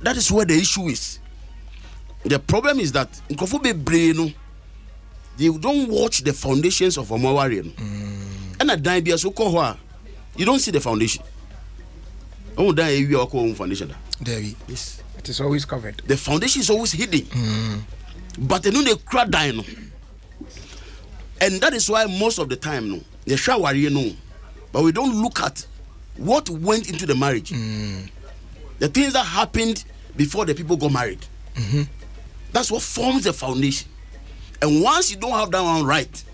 that is where the issue is. The problem is that they don't watch the foundations of Omawari. And at Dine so you don't see the foundation. Oh, die we are calling foundation. There yes. It is always covered. The foundation is always hidden. But they know they crack down. And that is why most of the time, no, they shower, but we don't look at what went into the marriage. The things that happened before the people got married. That's what forms the foundation. And once you don't have that one right,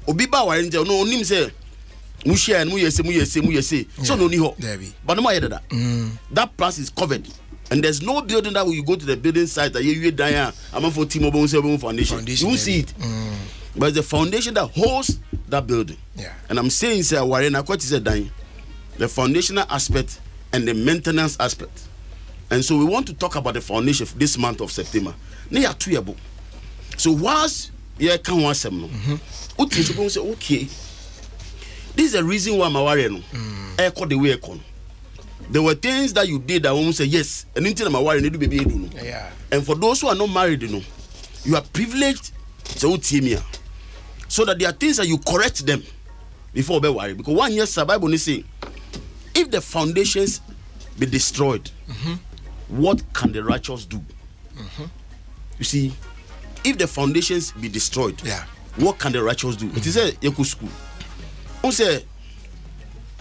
Obiba warinja no onim say mushia and muyese. So no niho. But no matter that. That place is covered. And there's no building that when you go to the building site that you die I'm for T-Mobile foundation. You won't see it. But it's the foundation that holds that building. Yeah. And I'm saying say Warren what is dying. The foundational aspect and the maintenance aspect. And so we want to talk about the foundation this month of September. So whilst you can want some say okay. This is the reason why my warrior echo the way echo. There were things that you did that won't say yes, and until my warrior need to be able. Yeah. And for those who are not married, you are privileged to so that there are things that you correct them before be worried. Because 1 year the Bible is saying, if the foundations be destroyed, what can the righteous do? You see, if the foundations be destroyed, what can the righteous do? It is a Yeku school. On say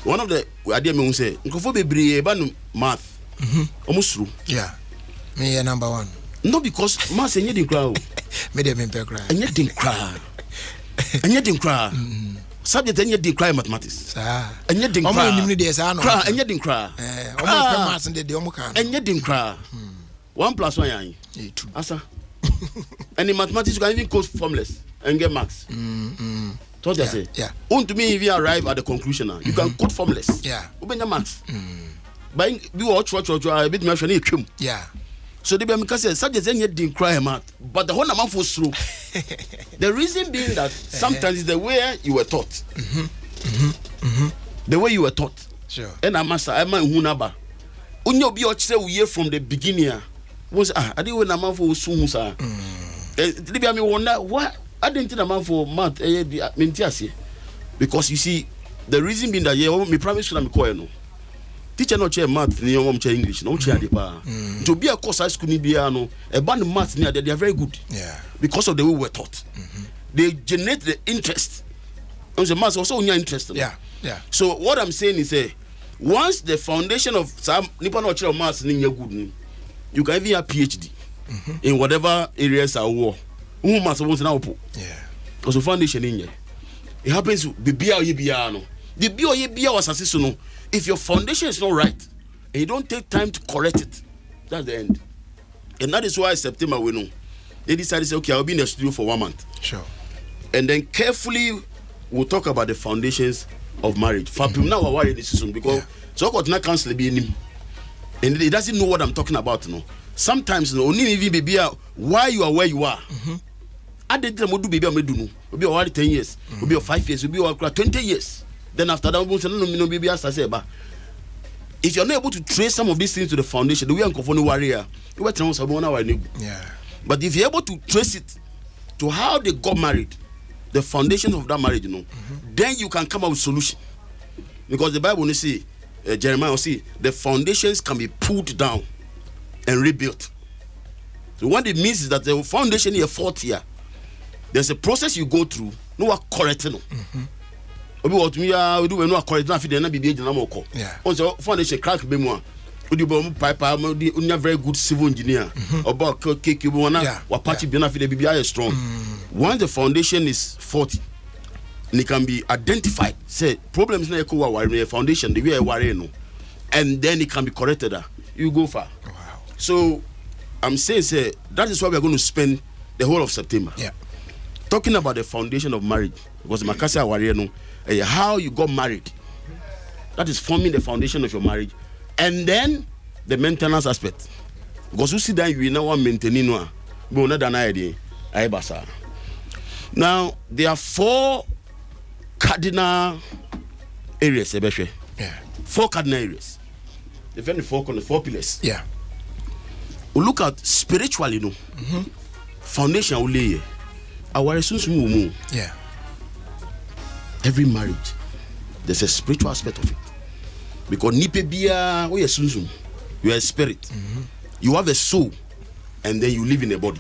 one of the idea me say nkofo bebre ba no math. Almost true. Yeah. Me number one. No, because math enye din kra o. Me dem pe kra. Enye din kra. Enye din kra. Subject enye din kra mathematics. Sa. Enye din kra. Omo nim ni de sa no. Kra enye din kra. Omo pe math de omo kan. Enye din kra. 1 + 1 yan. 2. Asa. And in mathematics you can even code formulas and get marks. So they say, to me, if you arrive at the conclusion, you can quote formulas. Open your marks. But you watch a bit more. So they be say subjects ain't didn't cry math, but the whole amount was through. The reason being that sometimes it's the way you were taught. The way you were taught. Sure. And I must I might hunaba. Unyo be we from the beginning. Was I didn't win a man for soon, sir. They be me wonder what. I didn't think a man for math because you see the reason being that me primary school I'm calling teacher no chair math ni your chair English no chair the pa to be a course high school ni bia no e ban math ni they are very good because of the way we were taught. They generate the interest and the math also on your interest. So what I'm saying is once the foundation of some nipa no chair math ni good you can even have PhD in whatever areas are war. Because the foundation in here. It happens to be biano. The bio was assistant. If your foundation is not right and you don't take time to correct it, that's the end. And that is why September we know. They decided to say, okay, I'll be in the studio for 1 month. Sure. And then carefully we'll talk about the foundations of marriage. For people now worry this season because so got not cancel be in him. And he doesn't know what I'm talking about, Sometimes only even be why you are where you are. I did the modu baby medu no. Be already 10 years. Be 5 years. Be 20 years. Then after that, we say no baby as I say ba. If you're not able to trace some of these things to the foundation, the way I'm confronting warrior, you will tell us about our neighbor. But if you're able to trace it to how they got married, the foundations of that marriage, then you can come up with solution. Because the Bible say Jeremiah will see the foundations can be pulled down and rebuilt. So what it means is that the foundation is a fault here. There's a process you go through. No one correcting. Obi what me we do no correct na fi dey na bibie gina moko. Also foundation crack be mu. Odi bo pipe unya very good civil engineer. Oba cake you wanna wa patch be na fi dey bibie is strong. Once the foundation is faulty, and it can be identified. Say problems na echo wa foundation the way worry no. And then it can be corrected. You go far. Wow. So I'm saying that is why we are going to spend the whole of September. Talking about the foundation of marriage. Because Makasa Warrior how you got married. That is forming the foundation of your marriage. And then the maintenance aspect. Because you see that you know one maintaining one. But not an idea. Now there are 4 cardinal areas, 4 cardinal areas. The 4 pillars. we look at spiritually, no. Foundation will lay. Our essence, yeah. Every marriage, there's a spiritual aspect of it. Because nipebia, we are you are a spirit. You have a soul, and then you live in a body.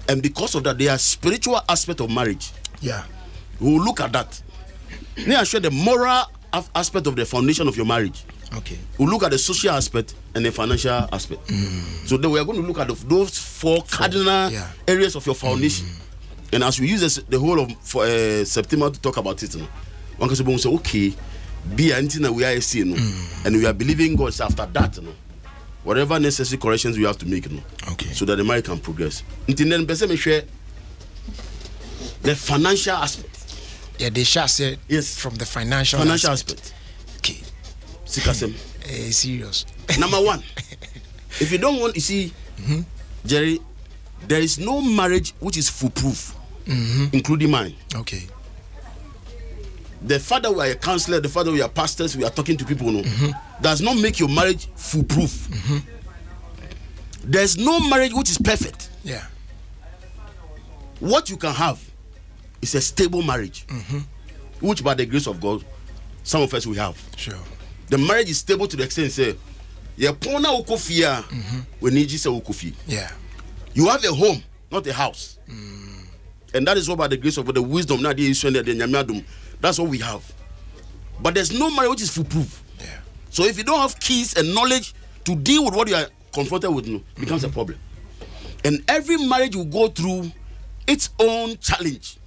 And because of that, there are spiritual aspect of marriage. Yeah. We will look at that. Now I show the moral aspect of the foundation of your marriage. Okay. We'll look at the social aspect and the financial aspect. So then we are going to look at those four cardinal areas of your foundation. And as we use the whole of September to talk about it, one can say, okay, be anything that we are seeing, and we are believing God after that, whatever necessary corrections we have to make, okay, so that the marriage can progress. Until then, the financial aspect. Yeah, they shall say yes from the financial aspect. Okay. Serious. Number one, if you don't want, you see, Jerry, there is no marriage which is foolproof, including mine. Okay. The father we are a counselor, the father we are pastors, we are talking to people, does not make your marriage foolproof. There's no marriage which is perfect. Yeah. What you can have is a stable marriage, which by the grace of God, some of us we have. Sure. The marriage is stable to the extent say, when yeah. You have a home, not a house. And that is what by the grace of God, the wisdom, that's what we have. But there's no marriage which is foolproof. Yeah. So if you don't have keys and knowledge to deal with what you are confronted with, it becomes a problem. And every marriage will go through its own challenge.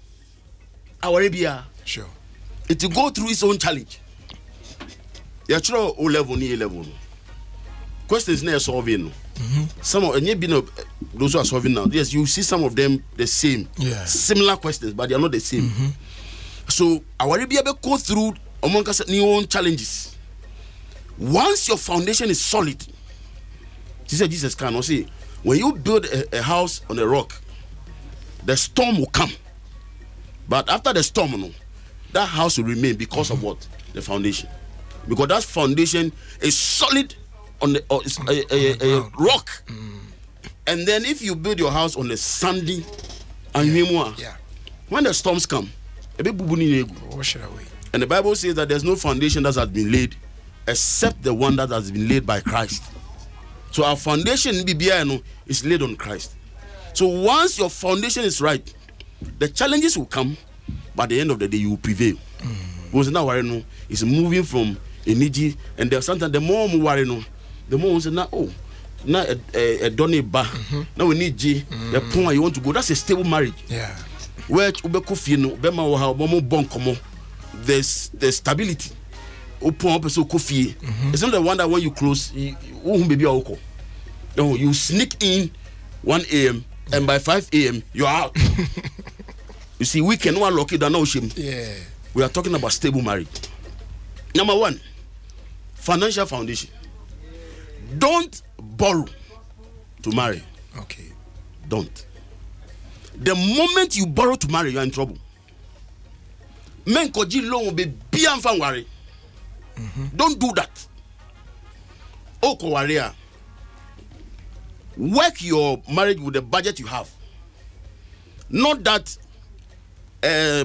Our Arabia. Sure. It will go through its own challenge. You try O level, ni level. Questions never solving. Some of those who are solving now. Yes, you see some of them the same, similar questions, but they are not the same. So our Arabia will go through among us new own challenges. Once your foundation is solid, Jesus can see when you build a house on a rock, the storm will come. But after the storm, that house will remain because of what? The foundation. Because that foundation is solid on the a rock. And then if you build your house on a sandy and when the storms come, wash it away. And the Bible says that there's no foundation that has been laid except the one that has been laid by Christ. So our foundation is laid on Christ. So once your foundation is right, the challenges will come, but at the end of the day you will prevail. Because now it's moving from energy, and there's sometimes the more we worry, the more we say now, now a donny ba, now we need G, the point you want to go. That's a stable marriage. Yeah. Where there's stability. It's not the one that when you close, you sneak in 1 a.m. and by 5 a.m. you're out. You see, we can one lock it down. Yeah. We are talking about stable marriage. Number one, financial foundation. Don't borrow to marry. Okay. Don't. The moment you borrow to marry, you are in trouble. Men koji loan will be bian fan worry. Don't do that. Oko warrior. Work your marriage with the budget you have. Not that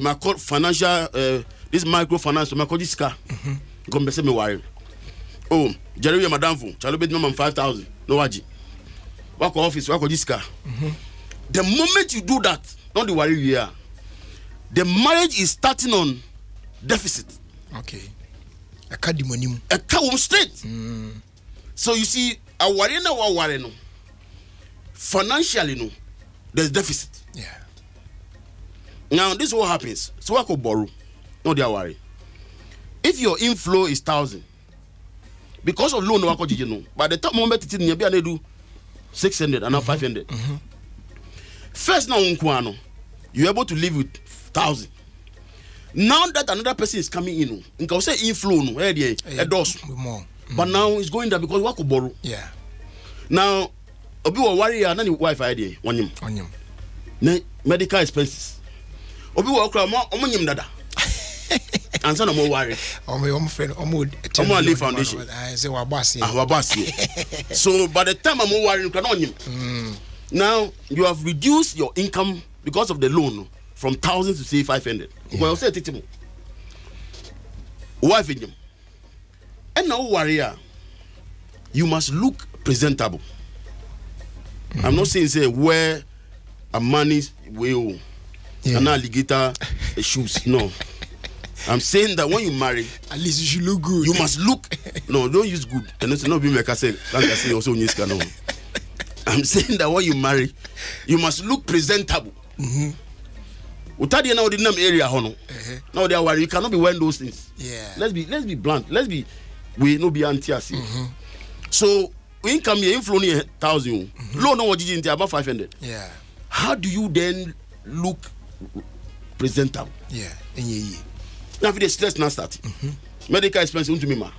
my financial this microfinance, my this car. Come say me worry. Oh, Jerry, madam phone. Chalo bet me 5,000. No waji. Work office, work this car. The moment you do that, not the worry you are. The marriage is starting on deficit. Okay. A cadimonium. A cow straight. So you see, a worry no. Financially, no, there's deficit. Yeah. Now this is what happens. So I could borrow. No, they are worry. If your inflow is 1,000, because of loan, by the time moment it is do 600 and now 500. First now you're able to live with 1,000. Now that another person is coming in, you can say inflow more. But now it's going there because we could borrow. Yeah. Now obi wo worry and your wife idea wonyim. Medical expenses. Obi wo kra mo omonyim dada. and son more worry. Friend, Live foundation. I say wabasi. Wabasi. So by the time I'm more worried, you can on him. Now you have reduced your income because of the loan from 1,000 to say 500. Well, say it more. Wife in him. And now warrior, you must look presentable. I'm not saying say wear a money's will an alligator shoes. No. I'm saying that when you marry, at least you should look good. You must look. No, don't use good. And it's not be like I say also use canon. I'm saying that when you marry, you must look presentable. Utadi now the name area hono. Now they are worried. You cannot be wearing those things. Yeah. Let's be blunt. We no be anti us. So income here inflow 1,000. Loan no what you about 500. Yeah. How do you then look presentable? Yeah. Now if the stress now start. Medical expenses to me ma.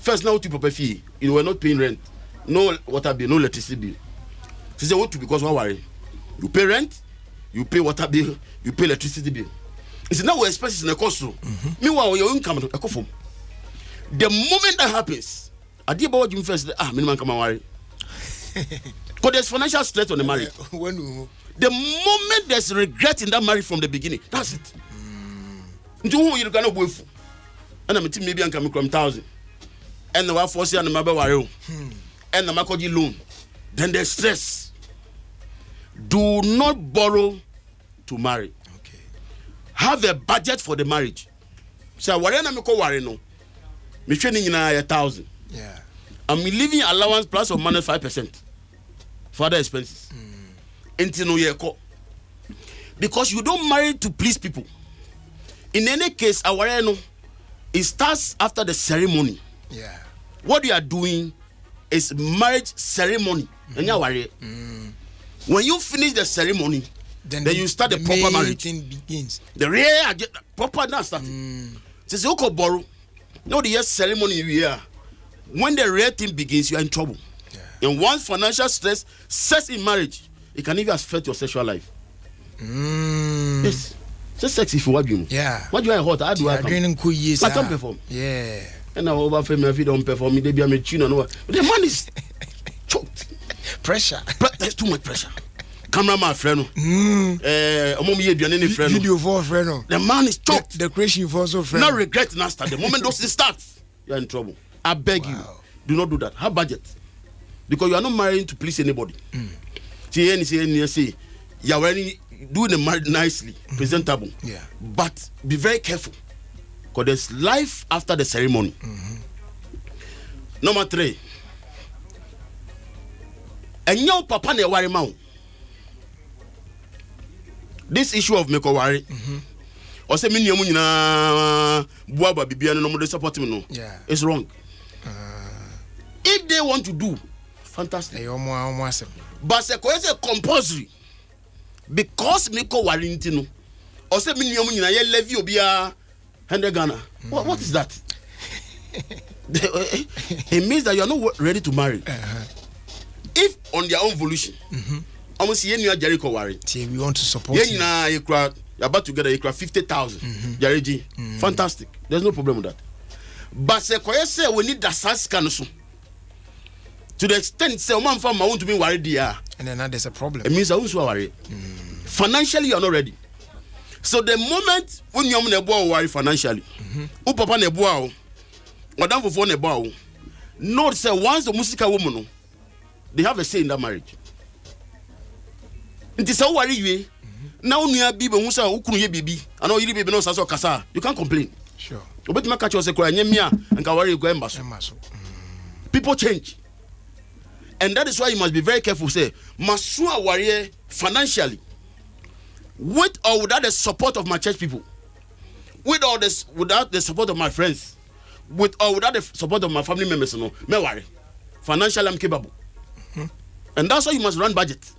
First now to prepare fee. You were not paying rent. No water bill, no electricity bill. She said what to because why worry? You pay rent, you pay water bill, you pay electricity bill. It's now where expenses in the cost room. Meanwhile your income I come from. The moment that happens, I did about you first. Minimum come and worry. Because there's financial stress on the marriage. The moment there's regret in that marriage from the beginning, that's it. Into who you cannot wait for. And I'm maybe I'm coming from 1,000. And the wife force and the mother worry. And the Makoji loan. Then there's stress. Do not borrow to marry. Okay. Have a budget for the marriage. So worry na me ko worry no. Me training in 1,000. Yeah. I'm leaving allowance plus or minus 5% for other expenses. Until no year call. Because you don't marry to please people. In any case, it starts after the ceremony. Yeah. What you are doing is marriage ceremony. And you worry. When you finish the ceremony, then you start the proper marriage. Thing begins. The real proper now starting. So you can borrow. No, the ceremony you hear. When the real thing begins, you are in trouble. Yeah. And once financial stress sets in marriage, it can even affect your sexual life. Yes. Just sex if you want you. Yeah. What do I hot? How do I come? I can't perform. Yeah. And now over fame if you don't perform, they be a machine or no. But the man is choked. Pressure. There's too much pressure. Cameraman friend. Video for friend. The man is choked. The creation for also friend. No regret now start. The moment those things start, you're in trouble. I beg you, do not do that. Have budget. Because you are not marrying to please anybody. See, you are wearing doing the marriage nicely, presentable. Yeah. But be very careful. Because there's life after the ceremony. Number 3. And your papa ne worry mount. This issue of make worry. Or say me na buaba bibia no mo support me no. Yeah. It's wrong. If they want to do, fantastic. But say compulsory. Because me ko worry ntino. Or say me na ye levy obia 100 Ghana. What is that? It means that you are not ready to marry. If on their own volition, almost ye new Jericho worry. We want to support you. You're about to get a 50,000. Jareji, fantastic. There's no problem with that. But say we need the SAS cancel. To the extent say man farm want to be worried there. And then now there's a problem. It means I also worry. Financially you are not ready. So the moment when you are worry financially, who papa ne boa, madam for ne boa. Not say once the musical woman, they have a say in that marriage. It is so worry you. Now near bibi who say ukunu ye bibi. I know you bibi no saso kasa. You can't complain. Sure. Obet ma catch us ekwa nyemia and ka worry go embaso. People change. And that is why you must be very careful. Say, Masua warrior financially, with or without the support of my church people, without the support of my friends, with or without the support of my family members, no, me worry. Financially, I'm capable, and that's why you must run budget.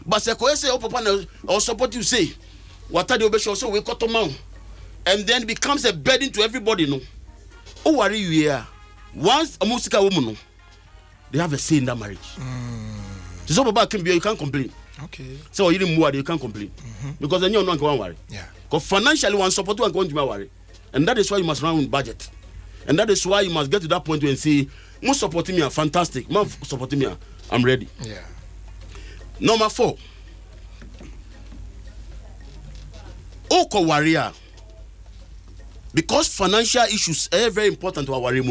But say, oh, papa, or support you say, what are the obesho so we cut them out, and then becomes a burden to everybody, no. Oh, worry you here. Once a musical woman, no. They have a say in that marriage. So Papa can be, you can't complain. Okay. So you didn't move, you can't complain. Because then you're not going to worry. Yeah. Because financially, one support one going to worry. And that is why you must run with budget. And that is why you must get to that point where you say, "Mo supporting me, fantastic. Mo supporting me, I'm ready." Yeah. Number 4. Oko warrior. Because financial issues are very important to our warrior.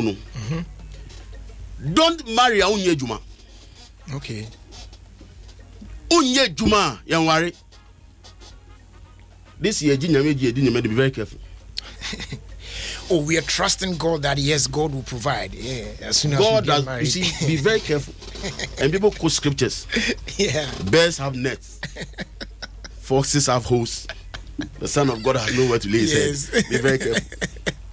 Don't marry a unye juma. Okay. Unye juma, yan worry. This year, be very careful. Oh, we are trusting God that yes, God will provide. Yeah, as soon as God we get does. married. You see, be very careful. And people quote scriptures. Yeah. Bears have nets. Foxes have holes. The Son of God has nowhere to lay his head. Be very careful.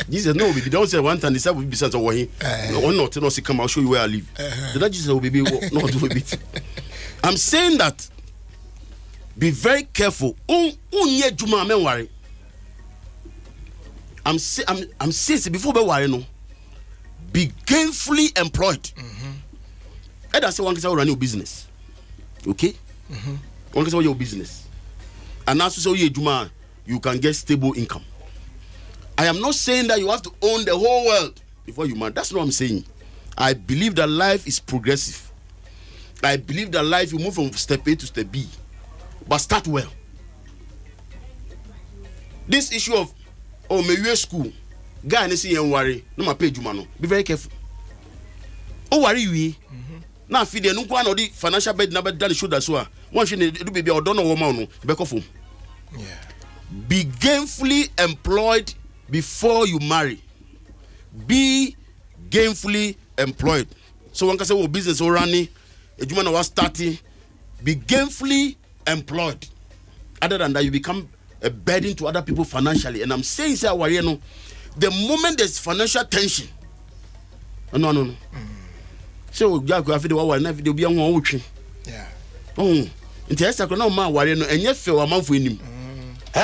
Jesus, no, baby, don't say one time. He said, "We'll be sent over him." Or not, tell us, "Come, I'll show you where I live." Did that Jesus, baby, not do a bit. I'm saying that. Be very careful. Unye juma men worry. I'm saying before be worry no. Be gainfully employed. And that's one can run your business. Okay? One can say your business. And as you say your juma, you can get stable income. I am not saying that you have to own the whole world before you marry. That's not what I'm saying. I believe that life is progressive. I believe that life you move from step A to step B. But start well. This issue of my school, guy and see and worry, no my pay juma no. Be very careful. Oh worry you. Now feed the no one or the financial bed number that should as well. One should do baby or don't know woman no. Back off home. Yeah. Be gainfully employed before you marry. Be gainfully employed. So one can say, "Oh, business or running, a juma was starting." Be gainfully employed. Other than that, you become a burden to other people financially. And I'm saying, say, the moment there's financial tension, no. So, yeah. Oh,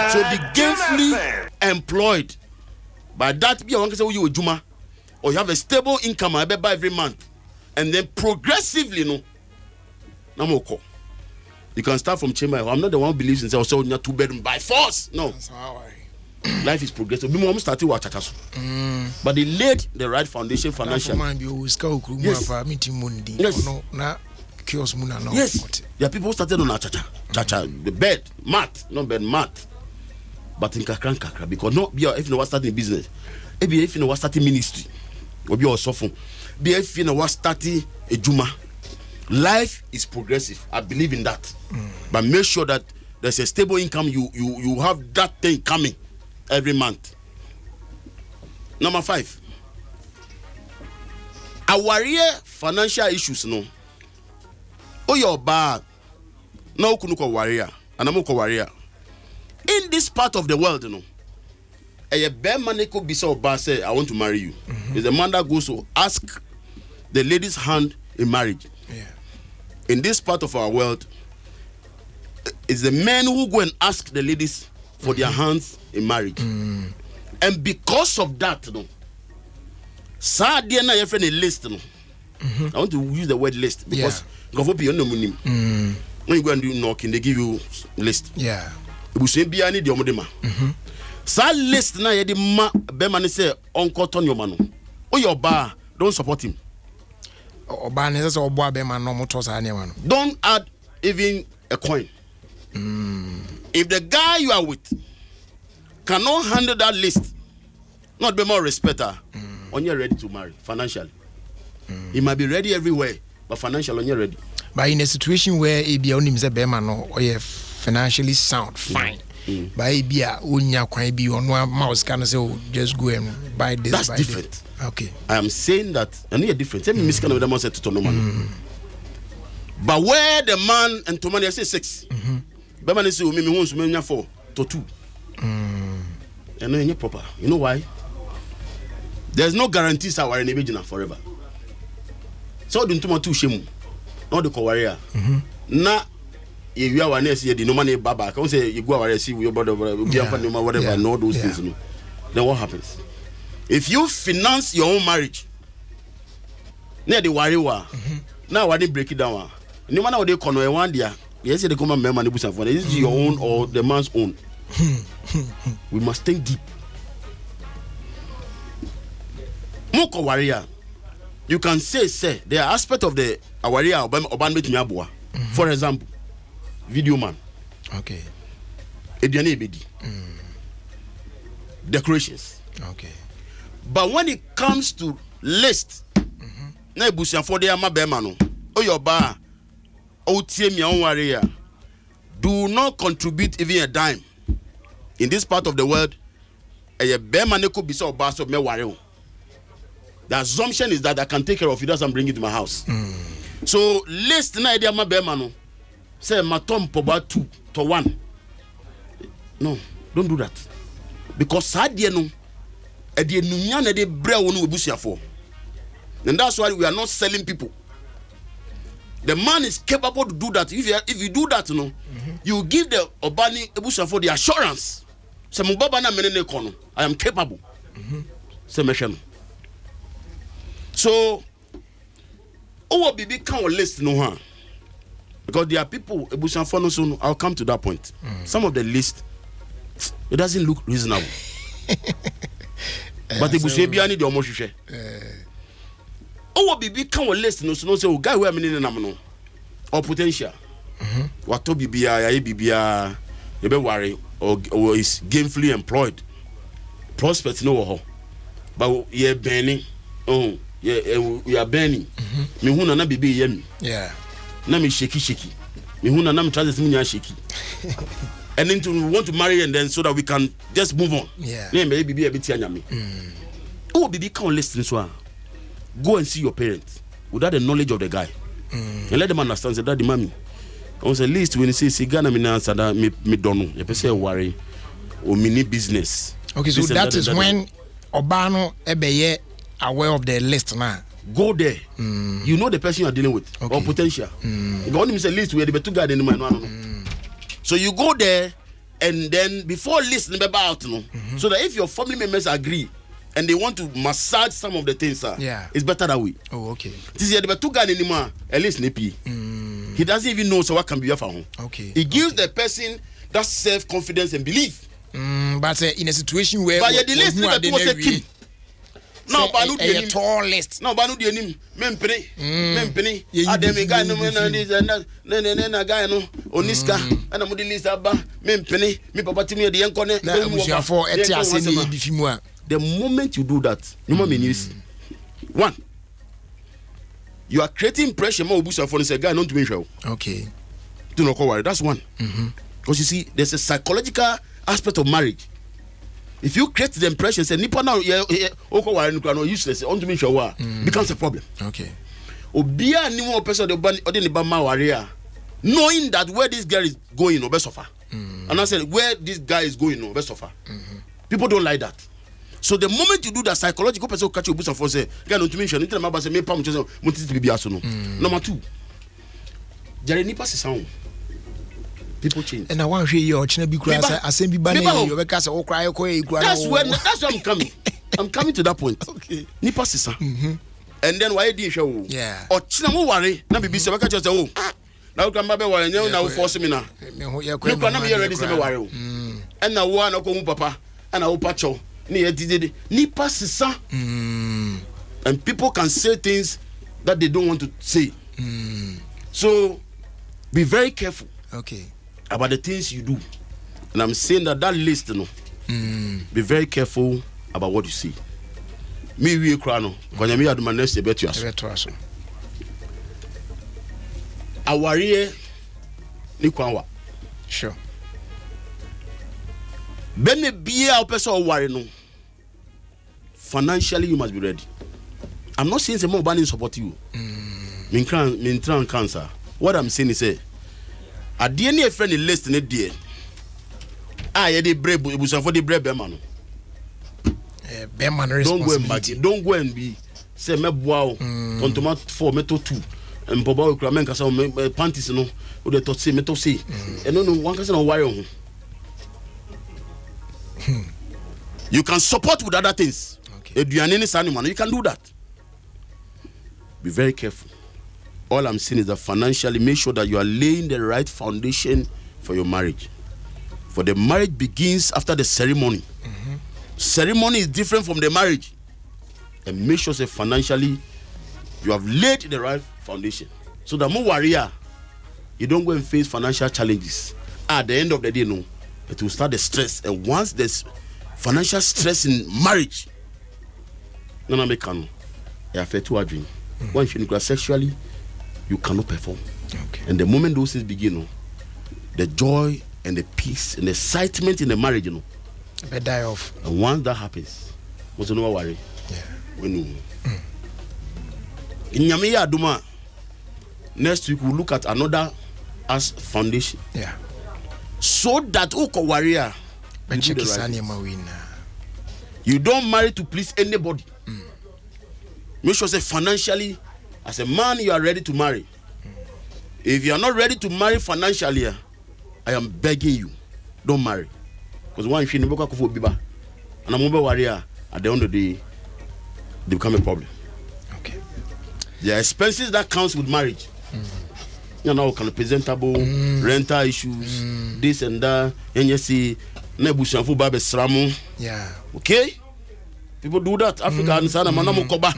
so be gainfully employed. By that, be one say you a juma, or you have a stable income I buy every month, and then progressively, no more call. You can start from chamber. I'm not the one who believes in say also not 2-bedroom by force. No. That's how Life is progressive. We started with chachasu. But they laid the right foundation financially. Yes. Yes. There are people who started on a chacha. The bed, mat, not bed, mat. But in kakra, because not be if you know what starting business. If you know what starting ministry, or be also phone. Be if you know what starting a juma. Life is progressive. I believe in that. But make sure that there's a stable income. You have that thing coming every month. Number 5. Our financial issues no. Oh, you're bad. No kunuko warrior. And I'm warrior. In this part of the world, a bear man could be so bad say, "I want to marry you." Is the man that goes to ask the lady's hand in marriage. Yeah. In this part of our world, it's the men who go and ask the ladies for their hands in marriage. And because of that, sad na your friend a list. I want to use the word list because when you go and do knocking, they give you list. Yeah. Sad list na ye di ma be man say uncle turn your man. Oh your bar, don't support him. Don't add even a coin. If the guy you are with cannot handle that list, not be more respecter, when you're ready to marry financially. He might be ready everywhere, but financially when you're ready. But in a situation where ABA only is a beman or you financially sound, fine. But ABA unya kwa be on one mouse can say, "Oh, just go and buy this." That's buy different. This. Okay. I am saying that and you're different. Tell me Miss Canada must say to no man. But where the man and to money say 6. Beman is me wants to me 4 to 2. And no proper. You know why? There's no guarantees our in forever. So don't want to shame. Not the warrior. Na if you are one year the no money baba. Can't say you go away see your brother whatever and all those things. Then what happens? If you finance your own marriage, near the warrior, now why they break it down? No matter what they call one dia. Yes, they come and money for this is your own or the man's own. We must think deep. no ko warrior. You can say there are aspects of the warrior oban betumi aboa. For example, video man. Okay. Ediane ebedi. Decorations. Okay. But when it comes to list, na ebusia for the amabema no. Oyo ba o tie mi on warrior. Do not contribute even a dime. In this part of the world, a bema ne could be so bad so me worry. The assumption is that I can take care of it as and bring it to my house. So list na idea ma bema no. Say my tom poba 2 to 1. No, don't do that. Because sadie no e de nunya na de bre wo no ebusia for. And that's why we are not selling people. The man is capable to do that. If you do that, you give the Obani ebusia for the assurance. Say mo baba na menene kono. I am capable. Say mention. So, our bibi can list no ha. Because there are people ebusia for no so I'll come to that point. Some of the list it doesn't look reasonable. But ebusia bia ni de omo hwehwe. Our bibi can list no so no say o guy where menene nam no. Or potential. Wato bibia ya bibia you be worry or is gainfully employed. Prospect no ho. But ye burning. Oh, yeah, we are burning. Me hu na bibi ye mi. Yeah. Na me shaky. Me hu na me transit me nya shaky. And then we want to marry and then so that we can just move on. Yeah. Me bibi e beti anya me. Oh, bibi can listen so. Go and see your parents without the knowledge of the guy. And let them understand that the mommy. On the list when you see Ghana me answer that me don't know. You say worry or mini business. Okay, so that is when Obano ebeye aware of the list now. Go there. You know the person you are dealing with or potential. You only miss a list where the two guys in the So you go there and then before list number out so that if your family members agree and they want to massage some of the things, it's better that way. Oh, okay. This is the two guys anymore. At least nippy. He doesn't even know so what can be your phone. Okay. It gives the person that self-confidence and belief. But in a situation where the list was a king. No, Banu a tall list. No, Banu the name. Mempeni. Ademi guy no na guy no Oniska and I'm the list aba mempeni. Me papa timi the enkone. The moment you do that, you must mean one. You are creating pressure more obusa for the guy not to be sure. Okay. Do not worry. That's one. Because you see, there's a psychological aspect of marriage. If you create the impression, say nipa now useless, on to be sure becomes a problem. Okay. Obia ni mo person the warrior, knowing that where this girl is going, no best of her. And I said where this guy is going, no best of her. People don't like that. So the moment you do that, psychological person catch you busa for say, guy no to mention, you tell me about say me pam just mutiti bibi aso no. Number 2. Jare nipa se sound. People change. And I want to hear your china be cry asem bi ba na you be cast o cry ko e cry. That's where I'm coming. I'm coming to that point. Okay. Nipa se sound. And then why dey hwe? Yeah. O china mo worry na bibi se be catch say o. Na o kan ba be worry na o force me na. You can not be ready to be worry. And na wo na ko mu papa, and na wo pacho. Nipa sisa. And people can say things that they don't want to say. So be very careful about the things you do. And I'm saying that list, be very careful about what you see. Me we cry no, because me adu manage the better. Awariye ni kwanwa. Sure. Bene bia person worry no. Financially you must be ready. I'm not saying say more banning support you. Min cancer. What I'm saying is say at the end of friend list in there. Ye brave ebusan for the brave be man. Don't go and be say me boa on tomato 4 meto 2 and boba kura men kasa panties no o de to say meto say. And no one kasa no worry on. You can support with other things. You can do that. Be very careful. All I'm saying is that financially, make sure that you are laying the right foundation for your marriage. For the marriage begins after the ceremony. Ceremony is different from the marriage. and make sure say financially you have laid the right foundation. So that more warrior, you don't go and face financial challenges. At the end of the day, no, it will start the stress. And once there's financial stress in marriage, no make can affect your dream. Once you sexually, you cannot perform. Okay. And the moment those things begin, the joy and the peace and the excitement in the marriage, they die off. And once that happens, what's no worry? Yeah. When you in Yamiya Duma, next week we'll look at another as foundation. Yeah. So that Oko warrior, you don't marry to please anybody. Make sure say financially, as a man, you are ready to marry. If you are not ready to marry financially, I am begging you, don't marry. Because one if you never for biba, and I'm over warrior, at the end of the day, they become a problem. Okay. There are expenses that comes with marriage. You know, kind of presentable, rental issues, this and that, and you see, nebushanfu babe sramu. Yeah. Okay? People do that. Africa and Sana Manamo Koba.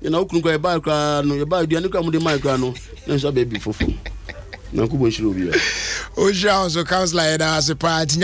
You know, couldn't go buy a car, no, you buy the Anuka with the micro, no, baby for. Now, who will show you? Oja also comes like that as a party.